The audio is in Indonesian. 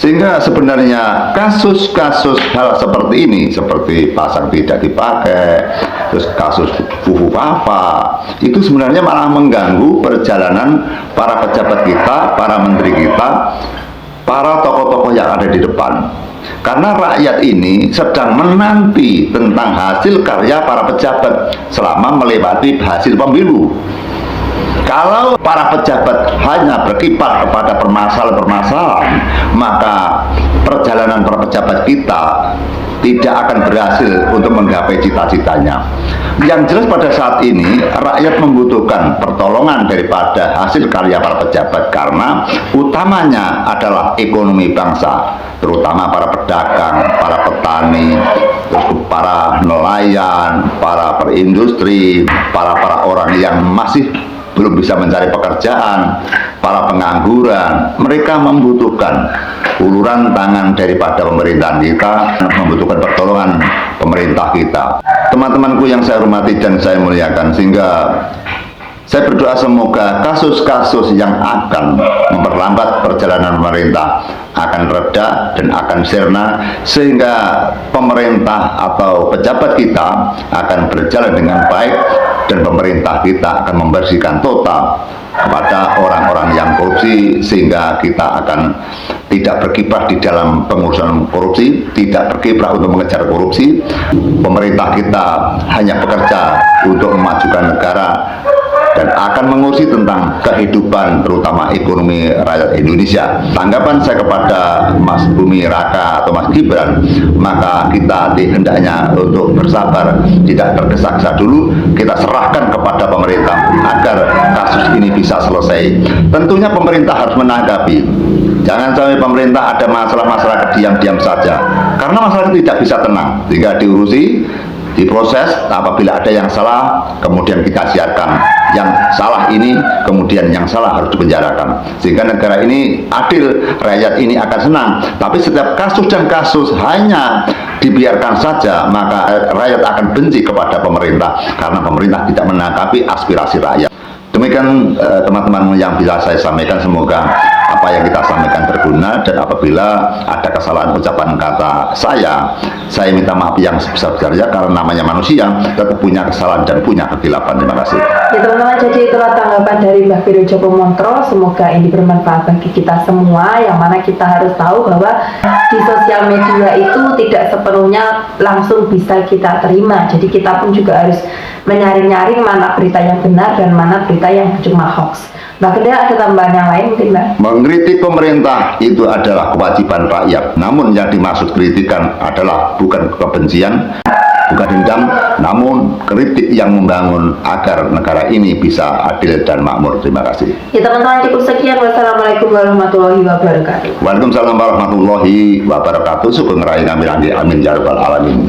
Sehingga sebenarnya kasus-kasus hal seperti ini, seperti pasang tidak dipakai, terus kasus fufu papa, itu sebenarnya malah mengganggu perjalanan para pejabat kita, para menteri kita, para tokoh-tokoh yang ada di depan. Karena rakyat ini sedang menanti tentang hasil karya para pejabat selama melewati hasil pemilu. Kalau para pejabat hanya berkipat kepada permasalahan-permasalahan, maka perjalanan para pejabat kita tidak akan berhasil untuk menggapai cita-citanya. Yang jelas pada saat ini rakyat membutuhkan pertolongan daripada hasil karya para pejabat, karena utamanya adalah ekonomi bangsa, terutama para pedagang, para petani, terus para nelayan, para perindustri, para orang yang masih belum bisa mencari pekerjaan, para pengangguran. Mereka membutuhkan uluran tangan daripada pemerintahan kita, membutuhkan pertolongan pemerintah kita. Teman-temanku yang saya hormati dan saya muliakan, sehingga saya berdoa semoga kasus-kasus yang akan memperlambat perjalanan pemerintah akan reda dan akan sirna, sehingga pemerintah atau pejabat kita akan berjalan dengan baik dan pemerintah kita akan membersihkan total kepada orang-orang yang korupsi, sehingga kita akan tidak berkiprah di dalam pengurusan korupsi, tidak berkiprah untuk mengejar korupsi. Pemerintah kita hanya bekerja untuk memajukan negara dan akan mengurusi tentang kehidupan terutama ekonomi rakyat Indonesia. Tanggapan saya kepada Mas Bumi Raka atau Mas Gibran, maka kita hendaknya untuk bersabar, tidak tergesa-gesa dulu, kita serahkan kepada pemerintah agar kasus ini bisa selesai. Tentunya pemerintah harus menanggapi. Jangan sampai pemerintah ada masalah-masalah diam-diam saja, karena masalah itu tidak bisa tenang, jika diurusi, diproses. Apabila ada yang salah, kemudian kita siarkan yang salah ini, kemudian yang salah harus dipenjarakan, sehingga negara ini adil, rakyat ini akan senang. Tapi setiap kasus dan kasus hanya dibiarkan saja, maka rakyat akan benci kepada pemerintah, karena pemerintah tidak menanggapi aspirasi rakyat. Demikian teman-teman yang bisa saya sampaikan, semoga apa yang kita sampaikan berguna, dan apabila ada kesalahan ucapan kata saya minta maaf yang sebesar-besarnya, karena namanya manusia tetap punya kesalahan dan punya kekhilapan. Terima kasih. Ya teman-teman, jadi itulah tanggapan dari Mbah Viro Joko Montro. Semoga ini bermanfaat bagi kita semua, yang mana kita harus tahu bahwa di sosial media itu tidak sepenuhnya langsung bisa kita terima. Jadi kita pun juga harus menyaring-nyaring mana berita yang benar dan mana berita yang cuma hoax. Mbak Gede, ada tambahan yang lain mungkin, Mbak? Mengkritik pemerintah itu adalah kewajiban rakyat. Namun yang dimaksud kritikan adalah bukan kebencian, bukan dendam, namun kritik yang membangun agar negara ini bisa adil dan makmur. Terima kasih. Ya teman-teman, cukup sekian. Wassalamualaikum warahmatullahi wabarakatuh. Waalaikumsalam warahmatullahi wabarakatuh. Sugeng raih amin ya rabbal alamin.